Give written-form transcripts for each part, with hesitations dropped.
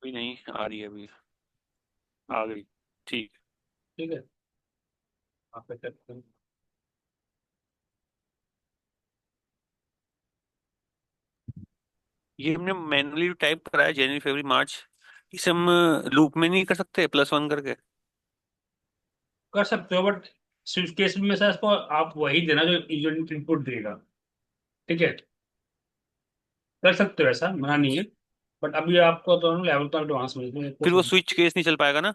अभी नहीं आ रही है अभी। आ गई। ठीक। ठीक है, आप पे करते हैं। ये हमने मैनुअली टाइप करा है, जनवरी फरवरी मार्च। इसे हम लूप में नहीं कर सकते +1 करके? कर सकते हो, बट स्विच केस में से इसको आप वही देना जो यूजर इनपुट देगा। ठीक है, कर सकते हो, ऐसा मना नहीं है। बट अभी आपको तो लेवल तो एडवांस में फिर वो कुछ। स्विच केस नहीं चल पाएगा ना?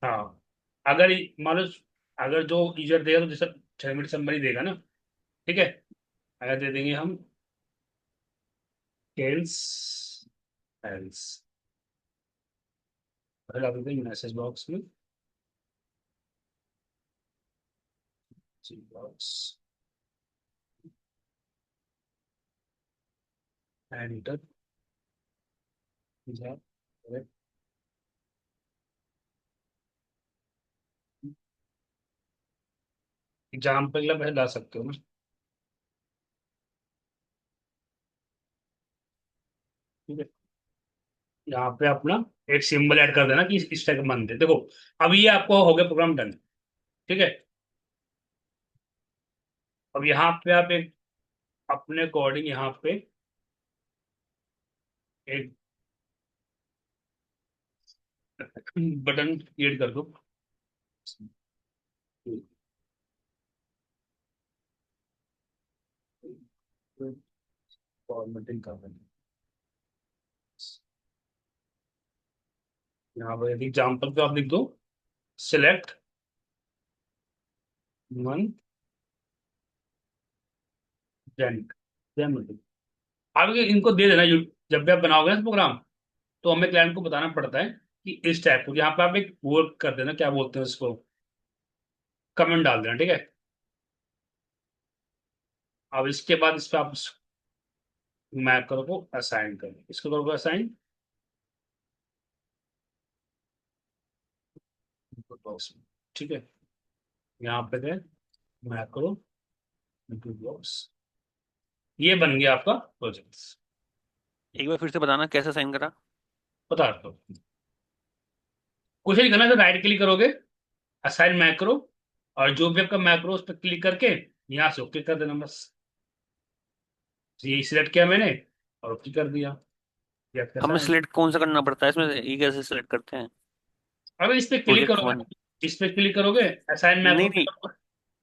हाँ, अगर मान लो, अगर जो यूजर देगा तो जैसे जनवरी दिसंबर ही देगा ना। ठीक है, अगर दे देंगे हम टेल्स एल्स, लगा देते हैं मैसेज बॉक्स में बॉक्स एडिटर एग्जाम्पल ला ला सकते हो ना। ठीक है, यहाँ पे अपना एक सिंबल ऐड कर देना कि इस टाइप का बनते देखो। अब ये आपको हो गया प्रोग्राम डन। ठीक है, अब यहाँ पे आप एक अपने अकॉर्डिंग यहाँ पे एक बटन क्रिएट कर दो। फॉर्मेटिंग कर देना। यहाँ पर एग्जाम्पल पे आप लिख दो सिलेक्ट वन जेनिक। आप ये इनको दे देना जब भी आप बनाओगे ना प्रोग्राम, तो हमें क्लाइंट को बताना पड़ता है कि इस टाइप को यहाँ पे आप एक वो कर देना, क्या बोलते हैं उसको, कमेंट डाल देना। ठीक है, अब इसके बाद इस पे आप मैकर को असाइन करें, इसको करोगे असाइन बॉक्स में। ठीक है, यहाँ पे गए मैक्रो इनपुट बॉक्स, ये बन गया आपका प्रोजेक्ट। एक बार फिर से बताना कैसे साइन करा। बता दो, कुछ नहीं करना, तो राइट क्लिक करोगे, असाइन मैक्रो, और जो भी आपका मैक्रो उस पर क्लिक करके यहाँ से ओके कर देना बस। ये सिलेक्ट किया मैंने और ओके कर दिया, ये आपका हमें असाइन। सिलेक्ट कौन सा करना पड़ता है इसमें, ये कैसे सिलेक्ट करते हैं? अगर इस पे क्लिक प्रोजेक्ट करोगे, 1? इस पे क्लिक करोगे असाइन नहीं मैक्रो नहीं, पे।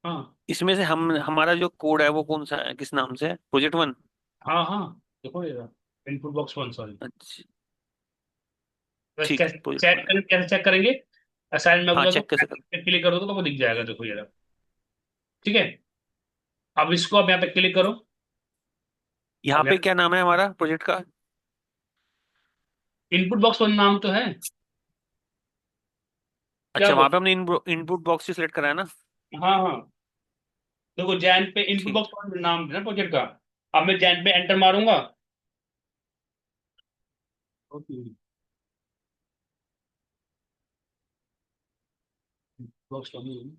हाँ इसमें से हम हमारा जो कोड है वो कौन सा है, किस नाम से है, प्रोजेक्ट 1? हाँ हाँ, देखो ये इनपुट बॉक्स वन, सॉरी। अच्छा। बस ठीक है, कैसे प्रोजेक्ट चेक 1। करेंगे, कैसे चेक करेगे? असाइन हाँ, मैक्रो को चेक कैसे कर? क्लिक करोगे तो वो दिख जाएगा, देखो ये रहा। ठीक है, अब इसको अब यहाँ पे क्लिक करो। यहाँ अब पे यहाँ क्या नाम है हमारा प्रोजेक्ट का? इनपुट बॉक्स वन नाम तो है। क्या अच्छा, बोल, वहां पे हमने इनपुट बॉक्स ही सिलेक्ट करा है ना? हाँ हाँ, देखो जैन पे इनपुट ठीक। बॉक्स वन नाम है ना प्रोजेक्ट का। अब मैं जैन पे एंटर मारूंगा। Okay, box one.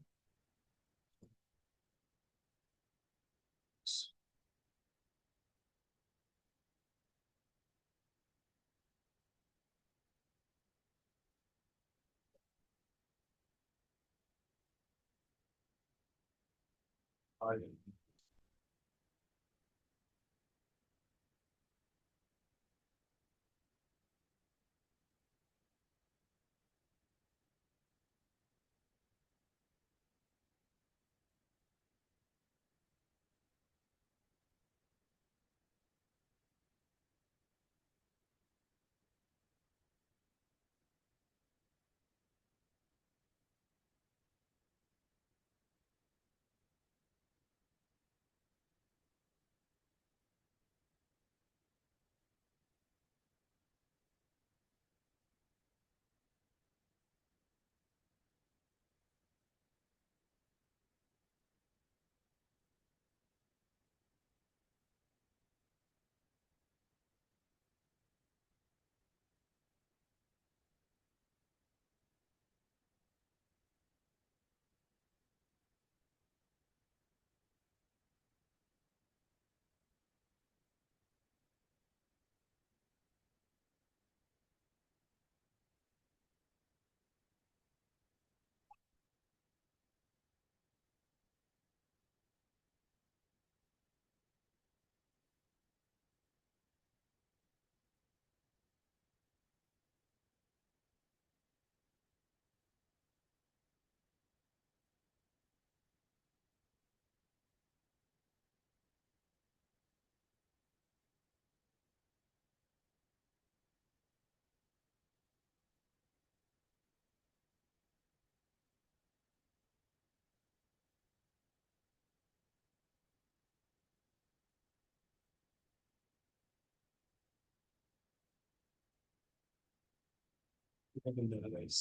गाइस।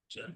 चल।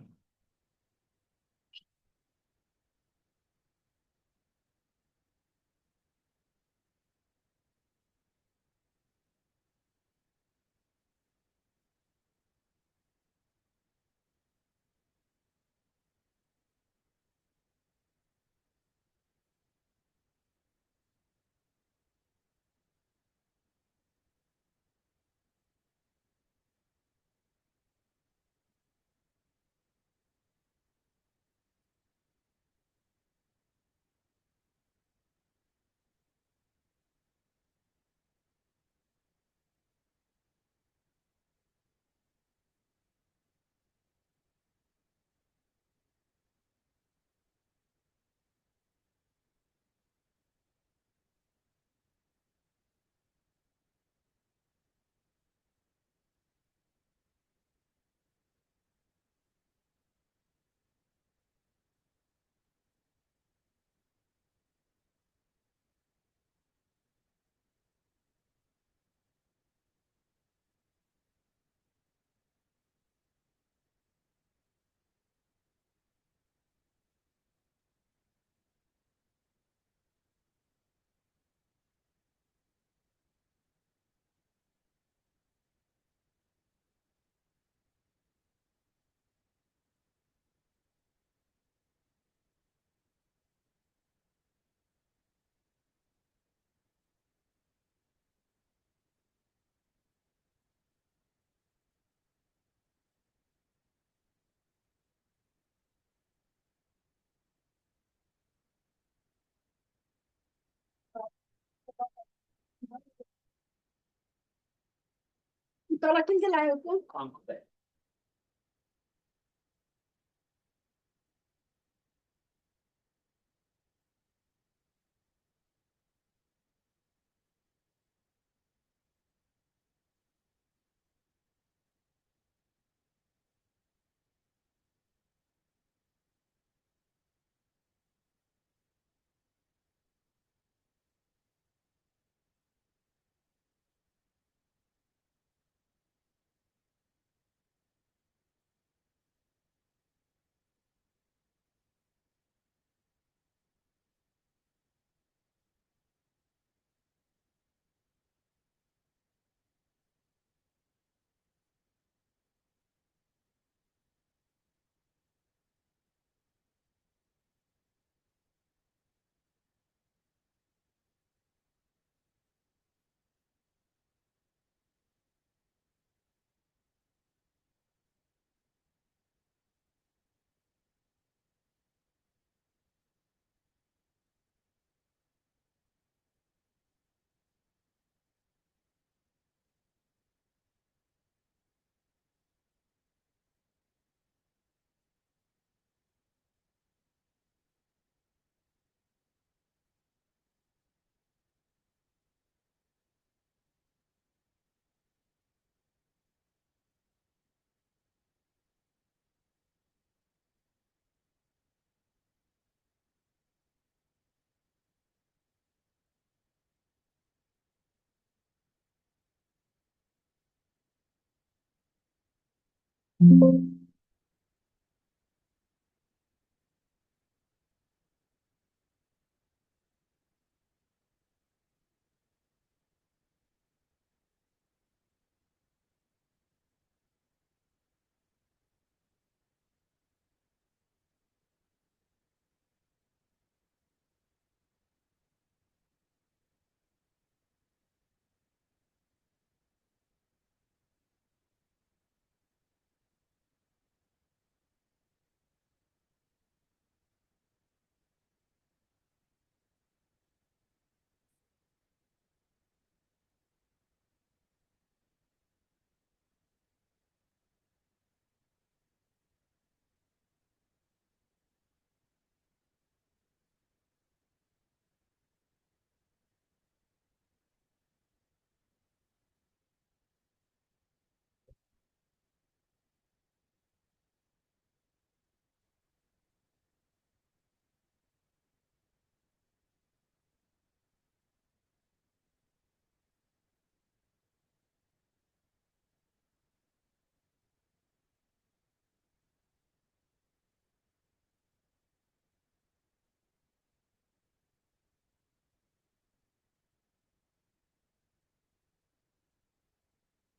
Tolak किनके लाए हो तुम? काम करता है।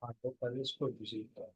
हाँ तो पहले इसको विजिट करो।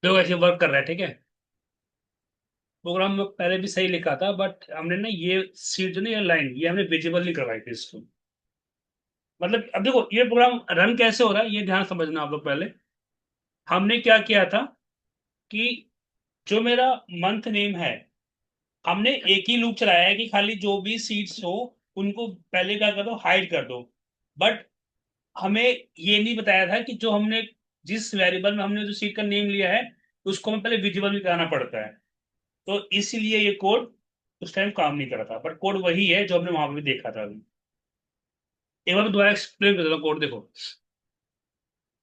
देखो ऐसे वर्क कर रहा है, ठीक है। प्रोग्राम में पहले भी सही लिखा था, बट हमने ना ये सीट जो ना, ये लाइन ये हमने विजिबल नहीं करवाई थी इसको। मतलब अब देखो ये प्रोग्राम रन कैसे हो रहा है, ये ध्यान समझना आप लोग पहले। हमने क्या किया था कि जो मेरा मंथ नेम है, हमने एक ही लूप चलाया है कि खाली जो भी सीट्स हो उनको पहले क्या कर दो, हाइड कर दो। बट हमें ये नहीं बताया था कि जो हमने जिस वेरिएबल में हमने जो सीट का नेम लिया है उसको हमें पहले विजिबल भी कराना पड़ता है। तो इसलिए ये कोड उस टाइम काम नहीं कर रहा था, बट कोड वही है जो हमने वहां पे भी देखा था अभी। एक बार मैं दोबारा एक्सप्लेन कर देता हूँ कोड, देखो।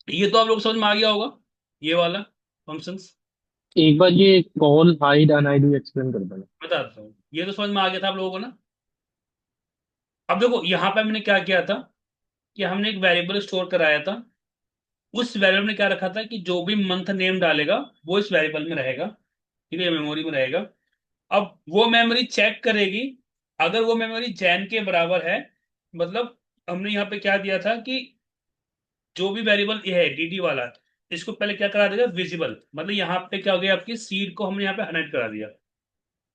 ये तो आप लोग समझ में आ गया होगा, ये वाला फंक्शंस। एक बार ये कॉल हाइड अनहाइड एक्सप्लेन कर देना। बता देता हूँ, ये तो समझ में आ गया था आप लोगों को ना। अब देखो यहाँ पे मैंने क्या किया था कि हमने एक वेरिएबल स्टोर कराया था। उस वेरिएबल में क्या रखा था कि जो भी मंथ नेम डालेगा वो इस वेरिएबल में रहेगा, ठीक है, मेमोरी में रहेगा। अब वो मेमोरी चेक करेगी, अगर वो मेमोरी जैन के बराबर है, मतलब हमने यहाँ पे क्या दिया था कि जो भी वेरिएबल ये है dd वाला, इसको पहले क्या करा देगा, विजिबल। मतलब यहाँ पे क्या हो गया, आपकी सीड को हमने यहाँ पे अनहाइड करा दिया,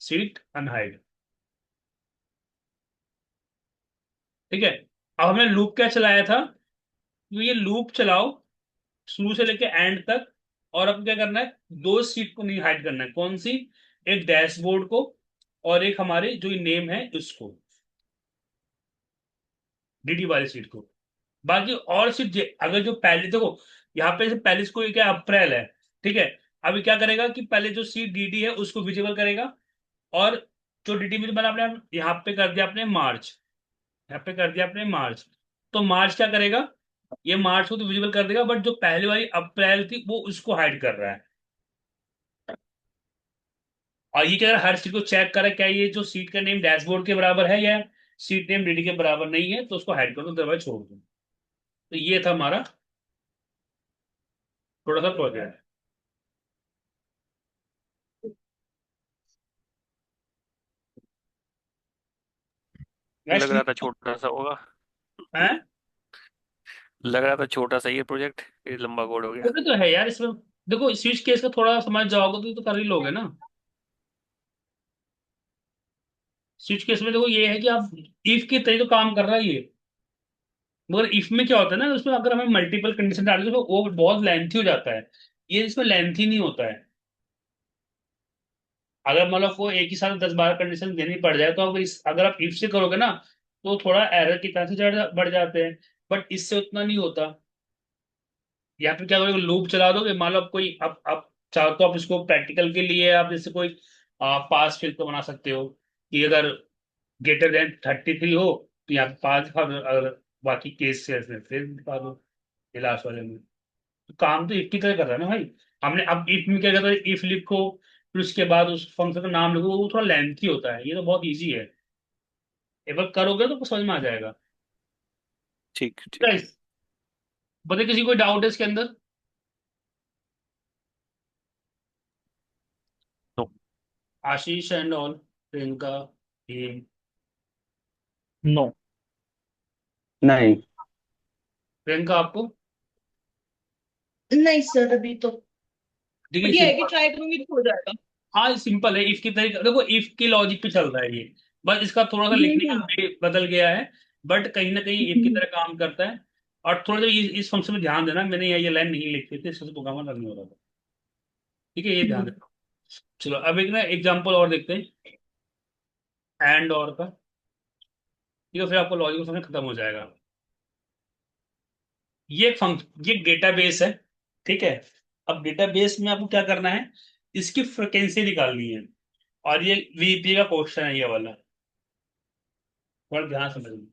सीड अनहाइड, ठीक है। अब हमने लूप क्या चलाया था, तो ये लूप चलाओ शुरू से लेके एंड तक। और अब क्या करना है, दो सीट को नहीं हाइड करना है, कौन सी, एक डैशबोर्ड को और एक हमारे जो नेम है उसको, dd वाली सीट को। बाकी और सीट अगर जो पहले देखो, यहाँ पे से पहले इसको ये क्या अप्रैल है, ठीक है। अभी क्या करेगा कि पहले जो सीट dd है उसको विजिबल करेगा, और जो dd विजिबल आपने यहाँ पे कर दिया आपने मार्च, यहाँ पे कर दिया आपने मार्च। तो मार्च क्या करेगा, ये मार्च को तो विजिबल कर देगा, बट जो पहले वाली अप्रैल थी वो उसको हाइड कर रहा है। और ये क्या, हर सीट को चेक करें क्या ये जो सीट का नेम डैशबोर्ड के बराबर है या सीट नेम dd के बराबर नहीं है, तो उसको हाइड कर दो, अदरवाइज छोड़ दो। तो ये था हमारा थोड़ा सा प्रोजेक्ट। लग नेक्स्ट रहा था छोटा सा होगा। है। लग रहा था छोटा सा ये प्रोजेक्ट, ये लंबा कोड हो गया। वो भी तो है यार इसमें। देखो स्विच केस का थोड़ा समझ जाओगे तो कर ही लोगे ना। स्विच केस में देखो ये है कि आप इफ के तरीके तो काम कर रहा है ये। मगर इफ में क्या होता है ना, उसमें अगर हमें मल्टीपल कंडीशन डालते हैं तो वो बहुत लेंथी हो जाता है। ये इसमें लेंथी नहीं होता है। अगर मतलब को एक ही साथ 10-12 कंडीशन देनी पड़ जाए, तो अगर आप इफ से करोगे ना, तो थोड़ा एरर के चांसेस बढ़ जाते हैं। बट इससे उतना नहीं होता। या फिर क्या करोगे, लूप चला दोगे। मान लो आप कोई आप चाहो तो आप इसको प्रैक्टिकल के लिए आप जैसे कोई पास फिल तो बना सकते हो कि अगर greater than 33 हो तो यहाँ पे 5 दिखा दो, अगर बाकी केस से ऐसे फिर दिखा दो ये लास्ट वाले में। तो काम तो इफ की तरह कर रहा है ना भाई। हमने अब इफ में क्या करता है, इफ लिखो फिर उसके बाद उस फंक्शन का नाम लिखो, वो थोड़ा लेंथी होता है। ये तो बहुत इजी है, एक बार करोगे तो समझ में आ जाएगा। ठीक ठीक। गाइस, बताइए किसी कोई डाउट है इसके अंदर? No. Ashish and all, Priyanka, ये नो। नहीं। प्रियंका आपको? नहीं सर, अभी तो। देखिए बट ये है कि सिंपल। ट्राई करूंगी तो हो जाएगा। हाँ सिंपल है, इफ की तरीके देखो, इफ की लॉजिक पे चल रहा है ये। बस इसका थोड़ा सा लिखने का हम्म। वे बदल गया है। बट कहीं ना कहीं इफ की हम्म। तरह काम करता है। और थोड़ा सा इस फंक्शन में ध्यान देना, मैंने ये लाइन नहीं लिखी थी, इससे प्रोग्रामर रन हो रहा था। ठीक है, ये ध्यान हम्म। देना। चलो अब एक ना एग्जाम्पल और देखते हैं, एंड और का। ठीक है, फिर आपको लॉजिकल फंक्शन खत्म हो जाएगा। ये डेटाबेस है। ठीक है। अब डेटाबेस में आपको क्या करना है, इसकी फ्रिक्वेंसी निकालनी है। और ये वीपी का क्वेश्चन है ये वाला, थोड़ा ध्यान समझना।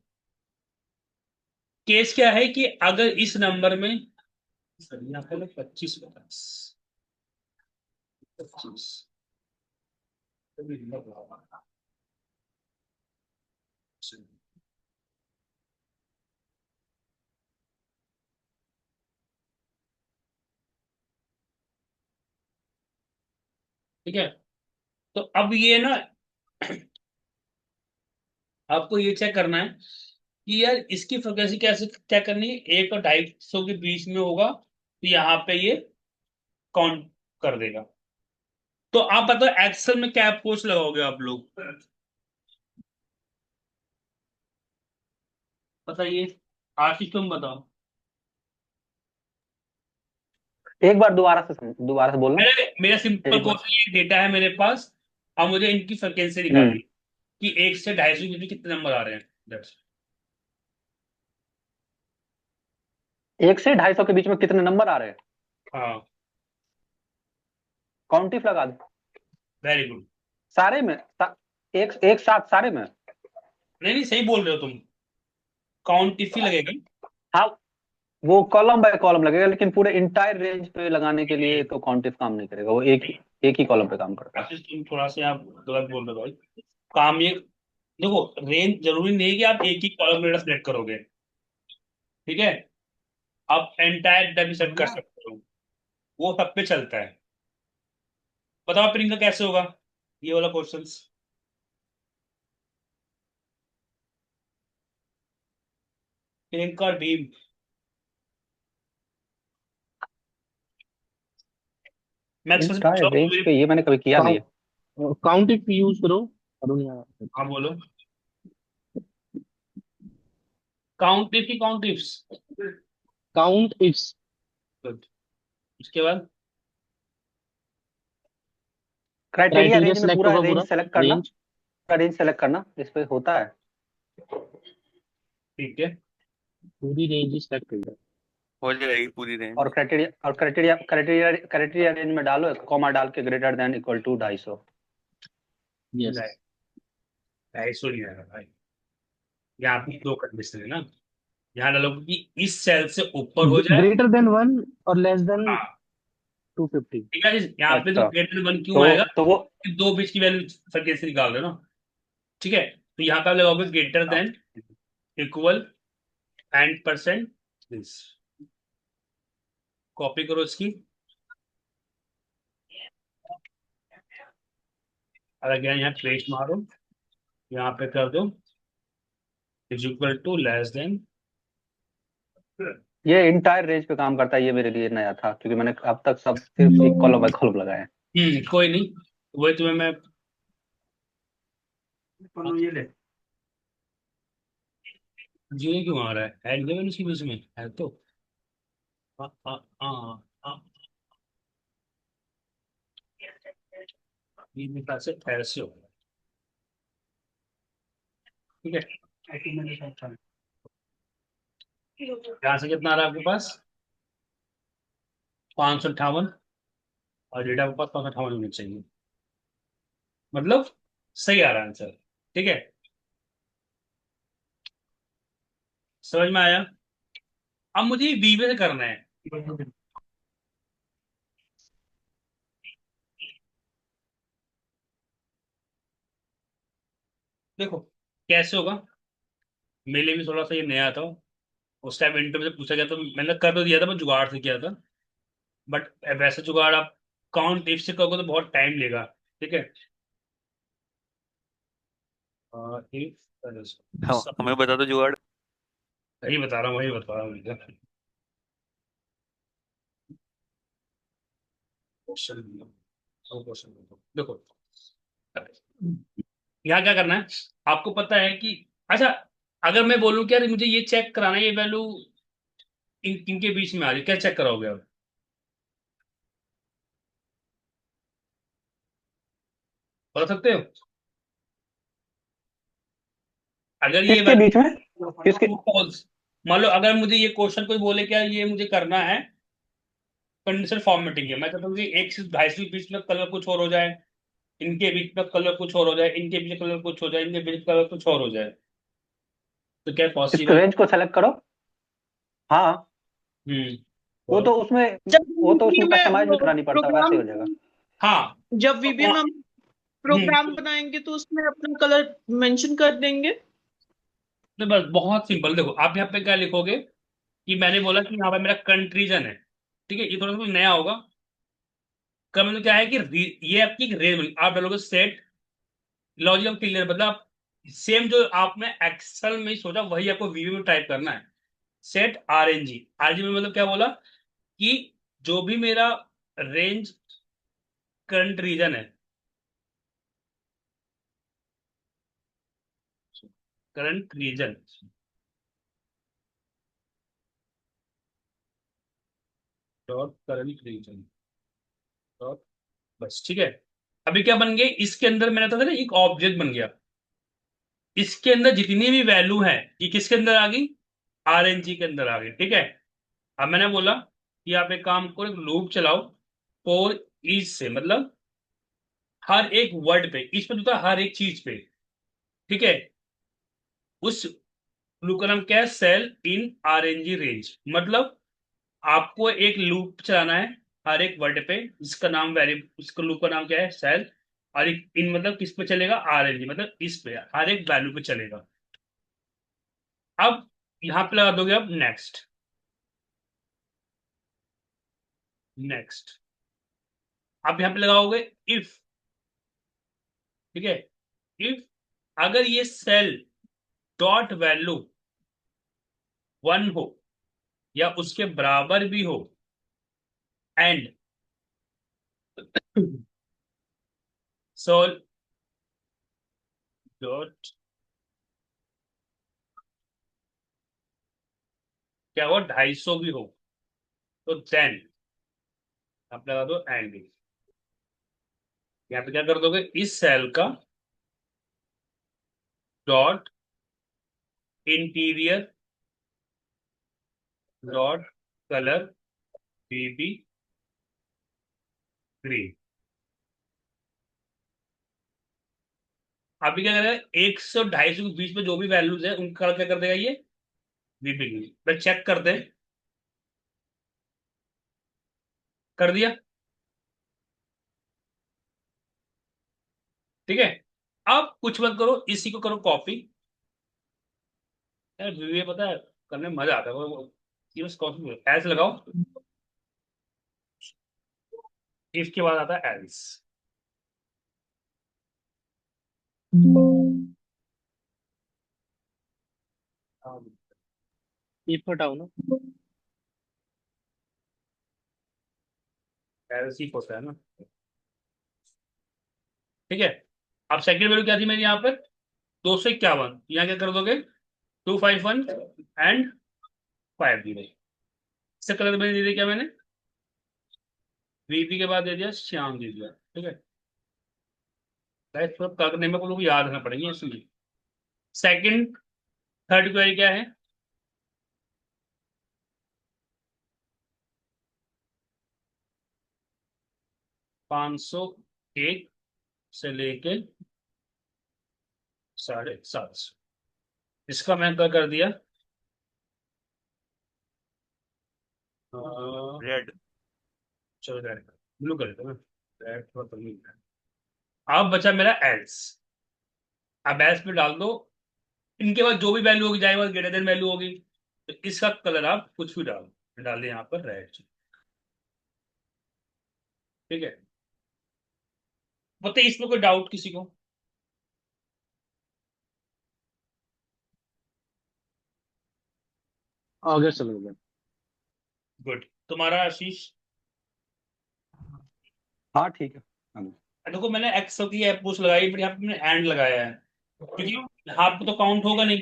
केस क्या है कि अगर इस नंबर में, सर यहाँ पे 25 25 ठीक है। तो अब ये ना, आपको ये चेक करना है कि यार इसकी फ्रिक्वेंसी कैसे क्या करनी है, 1 और 250 के बीच में होगा तो यहाँ पे ये काउंट कर देगा। तो आप बताओ एक्सेल में क्या अप्रोच लगाओगे आप लोग, बताइए। आशीष तुम बताओ। एक बार दोबारा से बोलना। मेरा सिंपल एक बार। क्वेश्चन, ये डेटा है मेरे पास। अब मुझे इनकी फ्रिक्वेंसी निकालनी हम्म। है कि 1 से 250 के बीच में कितने नंबर आ रहे हैं। That's it। 1 से 250 के बीच में कितने नंबर आ रहे हैं? हाँ, काउंटिफ लगा दो वेरी गुड। सारे में एक साथ सारे में। नहीं नहीं, सही बोल रहे हो तुम, काउंट इफ ही लगेगी। हाँ, वो कॉलम बाय कॉलम लगेगा, लेकिन पूरे इंटायर रेंज पे लगाने के लिए तो काउंटिफ काम नहीं करेगा, वो एक ही कॉलम पे काम करता है। आशीष तुम थोड़ा सा आप गलत बोल रहे हो भाई। काम ये देखो, रेंज जरूरी नहीं है कि आप एक ही कॉलम डेटा सेलेक्ट करोगे। ठीक है, आप एंटायर डेटा भी सेलेक्ट कर सकते हो, वो सब पे चलता है। बताओ प्रियंका कैसे होगा ये वाला क्वेश्चन। प्रियंका और भीम, मैक्स से इंटायर पूछो रेंज पे ये मैंने कभी किया नहीं है। काउंट इफ यूज करो, अरुण यार। हाँ बोलो। काउंट इफ की count ifs. Count ifs. Good. उसके बाद क्राइटेरिया क्राइटेरिया रेंज में सिलेक्ट पूरा होगा, रेंज पूरा सेलेक्ट करना, रेंज। पूरा रेंज सेलेक्ट करना इस पे होता है। ठीक है, पूरी रेंज ही सिलेक्ट कर। हो जाएगी पूरी और रेंज। क्राइटेरिया रेंज में डालो, कॉमा डाल के greater than equal to 250। Yes. 250 नहीं आएगा भाई। यहाँ पे दो कंडीशन है ना, यहाँ डालो कि इस सेल से ऊपर हो जाए। ग्रेटर देन 1 और लेस देन हाँ 250। ठीक है, यहाँ पे तो अच्छा, ग्रेटर 1 क्यों तो आएगा, तो वो कि दो बीच की वैल्यू सर्किल से निकाल रहे हो ना। ठीक है, तो यहाँ पे आप लगाओगे greater than equal and percent this. Copy करो इसकी, और अगेन यहाँ पेस्ट मारो, यहाँ पे कर दो is equal to less than. ये इंटायर रेंज पे काम करता है, ये मेरे लिए नया था क्योंकि मैंने अब तक सब सिर्फ एक कॉलम बाय कॉलम लगाए हैं। कोई नहीं, वही तुम्हें मैं ये ले। जीरो क्यों आ रहा है? एड गिवन इसकी बीच में है तो आ, आ, आ, आ, ये मेरे ख्याल से ऐसे होगा। ठीक है, यहाँ से कितना आ रहा है आपके पास? 558। और डेटा के पास 558 होनी चाहिए, मतलब सही आ रहा है आंसर। ठीक है, समझ में आया? अब मुझे बीवे से करना है। देखो कैसे होगा, मेरे लिए भी थोड़ा सा ये नया था। उस टाइम इंटरव्यू से पूछा गया तो मैंने कर तो दिया था, मैं जुगाड़ से किया था। बट वैसे जुगाड़ आप काउंट इफ से करोगे तो बहुत टाइम लेगा। ठीक है, हाँ, हमें बता दो जुगाड़। वही बता रहा हूँ, वही बता रहा हूँ भैया। क्वेश्चन देखो, यहाँ क्या करना है आपको पता है कि, अच्छा, अगर मैं बोलूँ कि यार मुझे ये चेक कराना है, ये वैल्यू इनके बीच में आ रही है, क्या चेक कराओगे आप? बता सकते हो? अगर ये किसके बीच में? किसके? वैल्यू, मान लो अगर मुझे ये क्वेश्चन कोई बोले क्या ये मुझे करना है कंडीशनल फॉर्मेटिंग है, मैं चाहता हूँ कि एक से ढाई से बीच में कलर कुछ और हो जाए, इनके बीच में कलर कुछ और हो जाए, इनके बीच में कलर कुछ हो जाए, इनके बीच में कलर कुछ और हो जाए, तो क्या इस पॉसिबल? रेंज को सेलेक्ट करो। हाँ, हम्म, वो बोलो। तो उसमें जब वो तो वीबी उसमें में कस्टमाइज भी वो करानी पड़ता है, वैसे प्रोग्राम हो जाएगा। हाँ, जब वीबी में हम प्रोग्राम हम्म, बनाएंगे तो उसमें अपना कलर मेंशन कर देंगे। तो बस बहुत सिंपल, देखो आप यहाँ पे क्या लिखोगे कि मैंने बोला कि यहाँ पे मेरा कंट्रीजन है। ठीक है, ये थोड़ा सा नया होगा। का मतलब क्या है कि ये आपकी रेंज आप डालोगे सेट लॉजिक ऑफ क्लियर, मतलब आप सेम जो आपने एक्सेल में सोचा वही आपको वीबी में टाइप करना है। सेट आरएनजी, आरएनजी में मतलब क्या बोला कि जो भी मेरा रेंज करंट रीजन है, current region dot current region dot, बस ठीक है। अभी क्या बन गया इसके अंदर, मैंने था ना एक ऑब्जेक्ट बन गया, इसके अंदर जितनी भी वैल्यू है ये किसके अंदर आ गई? आरएनजी के अंदर आ गई। ठीक है, अब मैंने बोला कि आप एक काम करो, एक लूप चलाओ फॉर ईच से, मतलब हर एक वर्ड पे, इस पे होता है हर एक चीज पे। ठीक है, उस लूप का नाम क्या है? सेल इन आरएनजी रेंज, मतलब आपको एक लूप चलाना है हर एक वर्ड पे, इसका नाम वेरी, इसका लूप का नाम क्या है? सेल। और इन मतलब किस पे चलेगा? आरएनजी, मतलब इस पे हर एक वैल्यू पे चलेगा। अब यहां पे लगा दोगे अब नेक्स्ट, नेक्स्ट। अब यहां पे लगाओगे इफ। ठीक है, इफ अगर ये सेल डॉट वैल्यू 1 हो या उसके बराबर भी हो, एंड सोल डॉट क्या हो 250 भी हो, तो देन आप लगा दो एंड। यहाँ पे क्या कर दोगे? इस सेल का डॉट इंटीरियर डॉट कलर बीबी ग्रीन। अभी क्या करेगा? 100 और 250 के बीच में जो भी वैल्यूज है उनका क्या कर देगा ये? बीबी ग्रीन। मैं चेक कर दे, कर दिया। ठीक है, अब कुछ मत करो, इसी को करो कॉपी। यार ये पता है करने में मजा आता है ये बस कॉपी एल्स लगाओ, इफ के बाद आता है एल्स। इफ हटाओ ना। एल्स ही होता है ना। ठीक है, अब सेकंड वैल्यू क्या थी मेरी यहाँ पर? 251, यहाँ क्या कर दोगे? 251 एंड 50। इससे कलर मैंने दे दिया क्या, मैंने वीपी के बाद दे दिया श्याम दे दिया। ठीक है, गाइस थोड़ा करने में को लोग याद रखना पड़ेंगे इसलिए। सेकंड थर्ड क्वेरी क्या है? 501 से लेके 750। इसका मैं क्या कर दिया, रेड। चलो रेड ब्लू कर देता हूँ। रेड थोड़ा तो नहीं है। अब बचा मेरा एल्स। अब एल्स पे डाल दो, इनके बाद जो भी वैल्यू होगी जाएगा ग्रेटर देन वैल्यू होगी, तो इसका कलर आप कुछ भी डालो, डाल दें यहाँ पर रेड। ठीक है, बताइए इसमें कोई डाउट किसी को? आगे चलोगे? गुड। तुम्हारा आशीष? हाँ ठीक है। हाँ। देखो मैंने एक्सेल की ऐप पूछ लगाई, बट यहाँ पे मैंने एंड लगाया है, क्योंकि यहाँ पे तो काउंट होगा नहीं।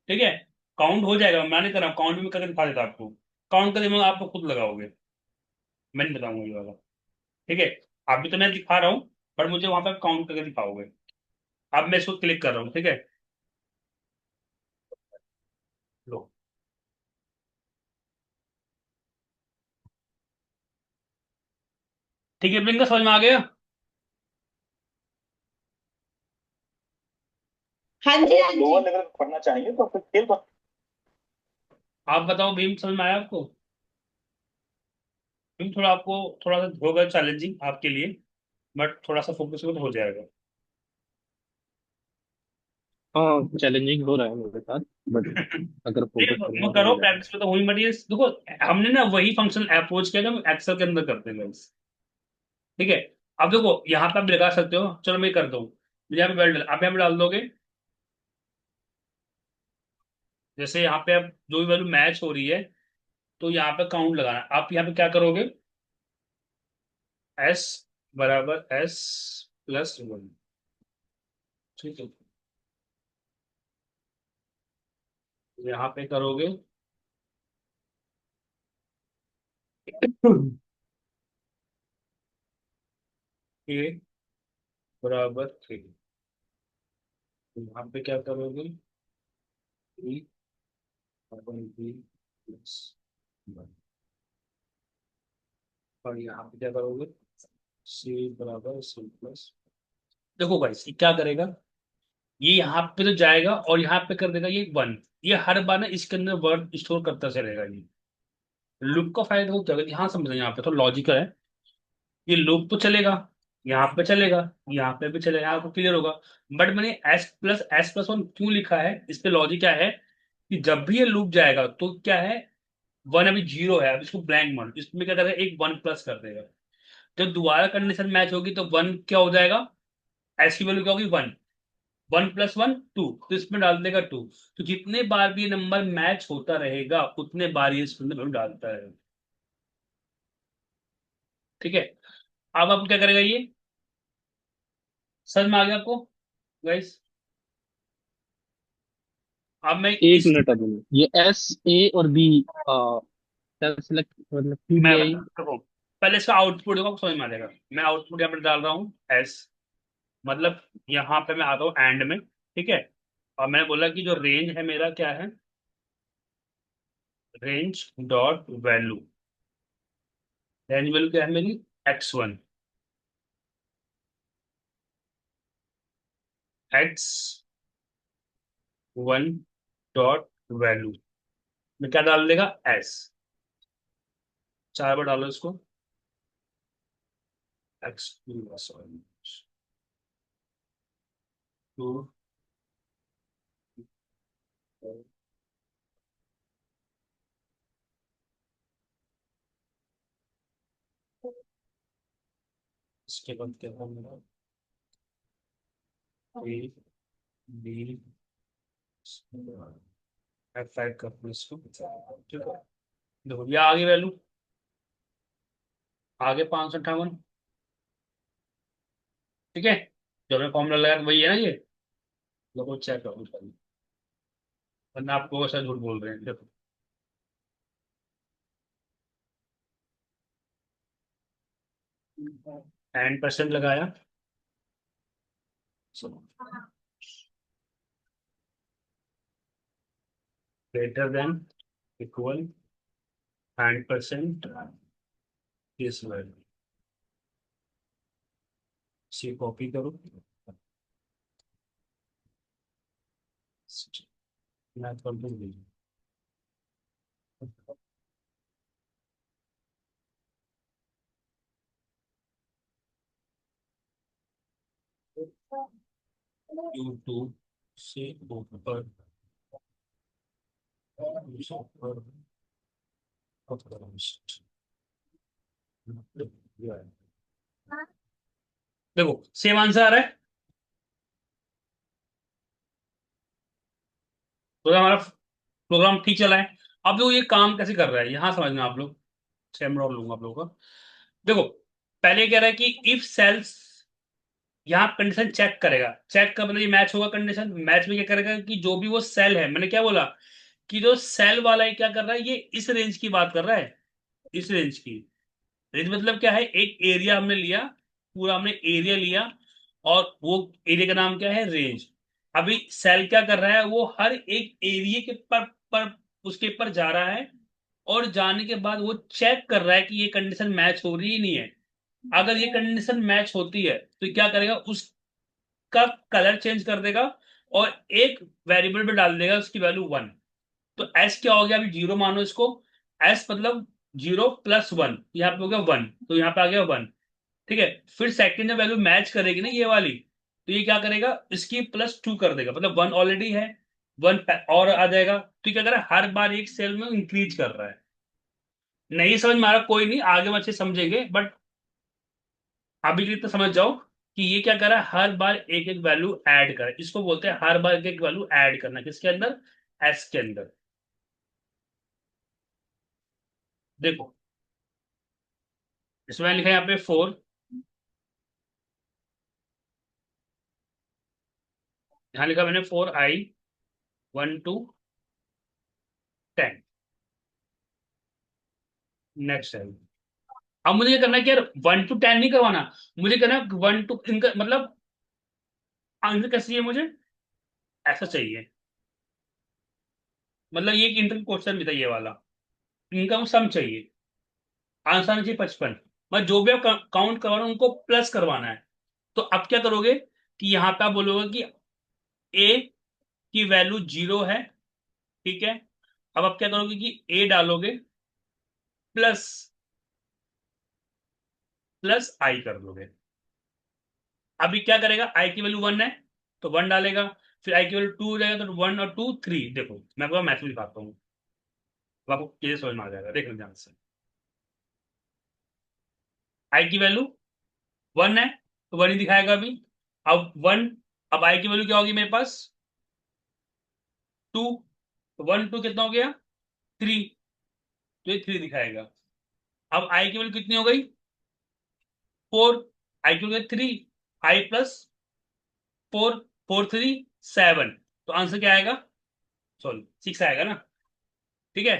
ठीक है, काउंट हो जाएगा, मैं नहीं कर रहा हूँ, काउंट भी मैं करके दिखा देता आपको। काउंट का दिमाग आप तो खुद लगाओगे, मैं नहीं बताऊंगा ये वाला। ठीक है, अभी तो मैं दिखा रहा हूँ, पर मुझे वहां पर काउंट करके दिखाओगे। अब मैं इसको क्लिक कर रहा हूँ। ठीक है, लो। ठीक है प्रियंका, समझ में आ गया? हाँ जी, हाँ लोअर जी। लेवल पढ़ना चाहेंगे तो फिर खेल पर। आप बताओ भीम, समझ में आया आपको? भीम थोड़ा आपको थोड़ा सा होगा चैलेंजिंग आपके लिए, बट थोड़ा सा फोकस हो तो हो जाएगा। हाँ, चैलेंजिंग हो रहा है मेरे साथ, बट अगर फोकस नहीं करूंगा तो करो, हो जाएगा। प्रैक्टिस में तो हुई, बट ये देखो हमने ना वही फंक्शन अप्रोच किया जो एक्सेल के अंदर करते हैं guys। ठीक है, अब देखो यहाँ पे आप लगा सकते हो, चलो मैं करता हूँ। यहाँ पे वैल्यू आप यहाँ पे डाल दोगे, जैसे यहाँ पे आप जो भी वैल्यू मैच हो रही है, तो यहाँ पे काउंट लगाना। आप यहाँ पे क्या करोगे, एस बराबर एस प्लस वन। ठीक है, यहाँ पे करोगे ए बराबर थ्री। यहाँ पे क्या करोगे, बी बराबर बी प्लस वन। और यहाँ पे क्या करोगे, सी बराबर सी प्लस। देखो भाई ये क्या करेगा, ये यहाँ पे तो जाएगा और यहाँ पे कर देगा ये वन। ये हर बार ना इसके अंदर वर्ड स्टोर करता चलेगा ये। लूप का फायदा हो क्या है, यहाँ समझना, यहाँ पे तो लॉजिकल है। ये लूप तो चलेगा, यहाँ पे चलेगा, यहाँ पे भी चलेगा, आपको क्लियर होगा। बट मैंने एस प्लस वन क्यों लिखा है, इस पे लॉजिक क्या है कि जब भी ये लूप जाएगा तो क्या है, वन अभी जीरो है, अब इसको ब्लैंक मान, इसमें क्या करेगा एक वन प्लस कर देगा। जब दोबारा कंडीशन मैच होगी तो वन क्या हो जाएगा, एस की वैल्यू क्या होगी one, one plus one two, तो इसमें डाल देगा टू। तो जितने बार भी ये नंबर मैच होता रहेगा उतने बार ये इसमें वैल्यू डालता रहेगा। ठीक है, अब आप क्या करेगा ये, समझ में आ गया आपको गाइस? अब मैं एक इस मिनट अभी, ये एस ए और बी सेलेक्ट मतलब मैं पीबीआई। देखो पहले इसका आउटपुट देखो, आपको समझ में आ जाएगा। मैं आउटपुट यहाँ पर डाल रहा हूँ एस, मतलब यहाँ पे मैं आता हूँ एंड में। ठीक है, और मैंने बोला कि जो रेंज है मेरा क्या है, range dot value. Range value क्या है मेरी, x1, x1 डॉट वैल्यू में क्या डाल देगा एस। चार बार डालो इसको, x2 सॉरी टू, इसके बाद क्या था मेरा, ए बी F5 कर दो इसको। ठीक है, देखो ये आगे वैल्यू, आगे 558। ठीक है, जो हमने फॉर्मूला लगाया था वही है ना ये, देखो चेक करो। वरना आपको ऐसा झूठ बोल रहे हैं। देखो 10% लगाया, ग्रेटर देन इक्वल 10% इस वैल्यू से कॉपी करो, मैथ कंप्लीट कीजिए। यूट्यूब से ऊपर देखो सेम आंसर आ रहा है। तो हमारा प्रोग्राम ठीक चला है। अब लोग ये काम कैसे कर रहा है यहां समझना आप लोग। सेम रॉड लूंगा आप लोगों का। देखो पहले कह रहा है कि इफ सेल्स, यहाँ कंडीशन चेक करेगा। चेक का मतलब ये मैच होगा, कंडीशन मैच में क्या करेगा कि जो भी वो सेल है, मैंने क्या बोला कि जो सेल वाला है क्या कर रहा है, ये इस रेंज की बात कर रहा है, इस रेंज की। रेंज मतलब क्या है, एक एरिया हमने लिया, पूरा हमने एरिया लिया, और वो एरिया का नाम क्या है, रेंज। अभी सेल क्या कर रहा है, वो हर एक एरिया के पर उसके ऊपर जा रहा है, और जाने के बाद वो चेक कर रहा है कि ये कंडीशन मैच हो रही है नहीं है। अगर ये कंडीशन मैच होती है तो क्या करेगा, उसका कलर चेंज कर देगा और एक वेरिएबल पे डाल देगा उसकी वैल्यू 1। तो एस क्या हो गया, अभी 0 मानो इसको। एस मतलब 0 + 1, यहाँ पे हो गया 1, तो यहाँ पे आ गया 1। ठीक है, फिर सेकंड में वैल्यू मैच करेगी ना ये वाली, तो ये क्या करेगा, इसकी +2 कर देगा, मतलब 1 ऑलरेडी है, 1 और आ जाएगा। तो ये क्या कर रहा है, हर बार एक सेल में इंक्रीज कर रहा है। नहीं समझ में आ रहा कोई नहीं, आगे हम अच्छे समझेंगे, बट अभी के लिए तो समझ जाओ कि ये क्या कर रहा है, हर बार एक एक वैल्यू ऐड कर, इसको बोलते हैं हर बार एक एक वैल्यू ऐड करना, किसके अंदर, एस के अंदर। देखो इसमें लिखा है यहाँ पे 4, यहाँ लिखा मैंने 4i 1 to 10। नेक्स्ट है, अब मुझे क्या करना है कि यार 1 to 10 नहीं करवाना, मुझे करना है 1 to, इनका मतलब आंसर कैसे चाहिए मुझे, ऐसा चाहिए। मतलब ये एक इंटर क्वेश्चन भी था ये वाला, इनका सम चाहिए, आंसर आना चाहिए 55। मैं जो भी आप काउंट करवा रहा हूं उनको प्लस करवाना है। तो अब क्या करोगे कि यहाँ पे आप बोलोगे कि ए की वैल्यू 0 है, ठीक है। अब आप क्या करोगे कि ए डालोगे, प्लस प्लस आई कर दोगे। अभी क्या करेगा, आई की वैल्यू 1 है तो 1 डालेगा, फिर आई की वैल्यू 2 हो जाएगा तो 1 और 2 3। देखो मैं आपको मैथ में दिखाता हूँ, तो आपको क्लियर समझ में आ जाएगा, देख लो ध्यान से। आई की वैल्यू 1 है तो 1 ही दिखाएगा अभी। अब 1, अब आई की वैल्यू क्या होगी मेरे पास, 2, तो 1 2 कितना हो गया, 3, तो ये 3 दिखाएगा। अब आई की वैल्यू कितनी हो गई, 4, आई की वैल्यू 3, आई प्लस 4, 4 3 7, तो आंसर क्या आएगा, सॉरी 6 आएगा ना। ठीक है,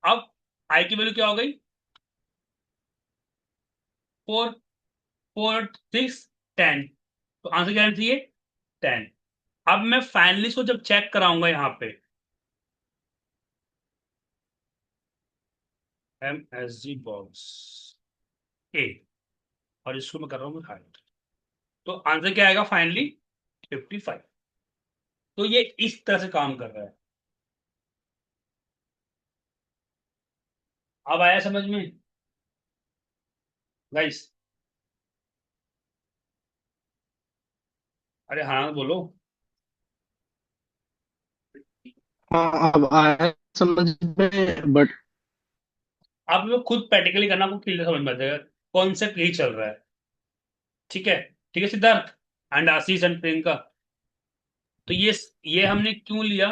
अब आई की वैल्यू क्या हो गई, 4 4 6 10, तो आंसर क्या आना चाहिए, 10। अब मैं फाइनली इसको जब चेक कराऊंगा यहाँ पे, MSG बॉक्स ए, और इसको मैं कर रहा हूँ हाइट, तो आंसर क्या आएगा फाइनली, 55। तो ये इस तरह से काम कर रहा है। अब आया समझ में गाइस, अरे हाँ बोलो। हाँ अब आया समझ में, बट आप लोग खुद प्रैक्टिकली करना, आपको क्लियर समझ में आ जाएगा, कॉन्सेप्ट यही चल रहा है। ठीक है, ठीक है Siddharth and Ashish and Priyanka. तो ये हमने क्यों लिया,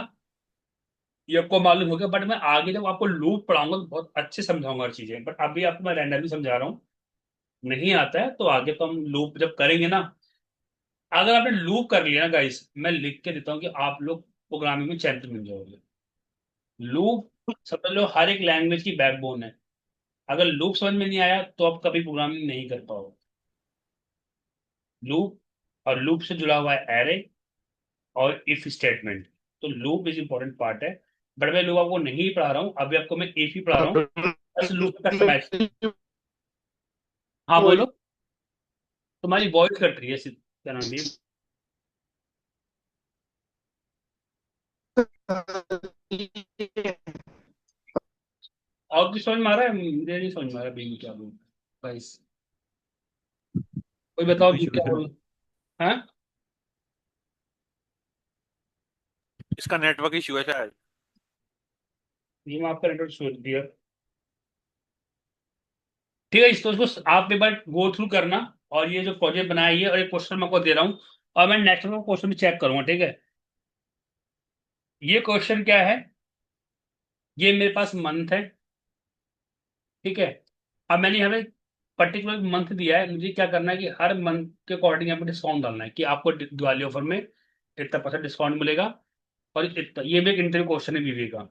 ये आपको मालूम हो गया, बट मैं आगे जब आपको लूप पढ़ाऊंगा तो बहुत अच्छे समझाऊंगा हर चीजें, बट अभी आपको मैं रैंडमली समझा रहा हूँ। नहीं आता है तो आगे तो हम लूप जब करेंगे ना, अगर आपने लूप कर लिया ना गाइस, मैं लिख के देता हूँ कि आप लोग प्रोग्रामिंग में चैंपियन बन जाओगे। लूप समझ लो हर एक लैंग्वेज की बैकबोन है। अगर लूप समझ में नहीं आया तो आप कभी प्रोग्रामिंग नहीं कर पाओगे। लूप और लूप से जुड़ा हुआ है एरे और इफ स्टेटमेंट। तो लूप इज इंपॉर्टेंट पार्ट है, बट मैं लूप आपको नहीं पढ़ा रहा हूँ, अभी आपको मैं इफ ही पढ़ा रहा हूँ, बस लूप कस्टमाइज। हाँ बोलो, तुम्हारी वॉइस कट रही है क्या नाम है? और कुछ समझ में आ रहा है? मुझे नहीं समझ में आ रहा बीवी क्या बोल भाई। कोई बताओ कोई तुम इशू क्या नहीं। बोल। हाँ, इसका नेटवर्क इशू है शायद। ये मैं आपका नेटवर्क छोड़ दिया। ठीक है, इसको आप एक बार गो थ्रू करना, और ये जो प्रोजेक्ट बनाया है और एक क्वेश्चन मैं आपको दे रहा हूँ, और मैं नेक्स्ट में क्वेश्चन भी चेक करूंगा, ठीक है। ये क्वेश्चन क्या है, ये मेरे पास मंथ है, ठीक है। अब मैंने यहाँ पे पर्टिकुलर मंथ दिया है, मुझे क्या करना है कि हर मंथ के अकॉर्डिंग यहाँ पे डिस्काउंट डालना है कि आपको दिवाली ऑफर में इतना परसेंट डिस्काउंट मिलेगा, और इतना, ये भी एक इंटरव्यू क्वेश्चन है बीवी का।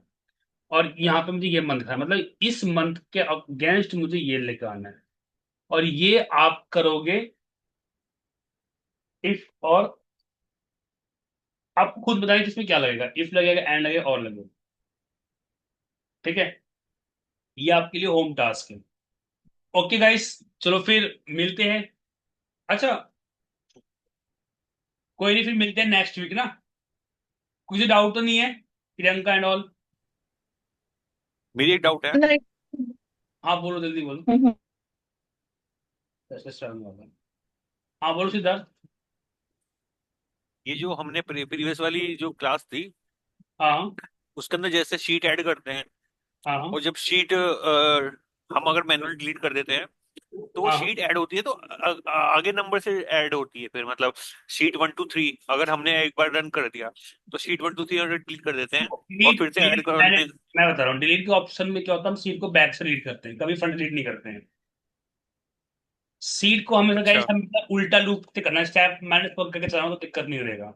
और यहाँ पे मुझे ये मंथ है, मतलब इस मंथ के अगेंस्ट मुझे ये लेकर आना है, और ये आप करोगे इफ। और आप खुद बताइए इसमें क्या लगेगा, इफ लगेगा, एंड लगेगा, और लगेगा, ठीक है। ये आपके लिए होम टास्क है। ओके गाइस, चलो फिर मिलते हैं। अच्छा, कोई नहीं, फिर मिलते हैं नेक्स्ट वीक ना। कुछ डाउट तो नहीं है प्रियंका एंड ऑल? मेरी एक डाउट है। नहीं। हाँ बोलो, जल्दी बोलो। हम्म। ऐसे start में होगा। हाँ बोलो सिद्धार्थ। ये जो हमने प्रीवियस वाली जो क्लास थी, हाँ उसके अंदर जैसे शीट ऐड करते हैं, हाँ हाँ और जब शीट हम अगर मैनुअल डिलीट कर देते हैं तो वो हाँ हाँ। शीट ऐड होती है, तो आगे नंबर से ऐड होती है फिर, मतलब शीट 1 2 3 अगर हमने एक बार रन कर दिया तो शीट 1 2 3 अगर डिलीट कर देते हैं और डिलीट फिर से ऐड डिलीट करने। मैं बता रहा हूँ, डिलीट के ऑप्शन में क्या होता है, हम सीट को बैक से डिलीट करते हैं, कभी फ्रंट डिलीट नहीं करते हैं। सीट को हमेशा गाइस अच्छा। हमेशा उल्टा लूप से करना है, स्टेप मैनेज करके चलाओ तो दिक्कत नहीं रहेगा।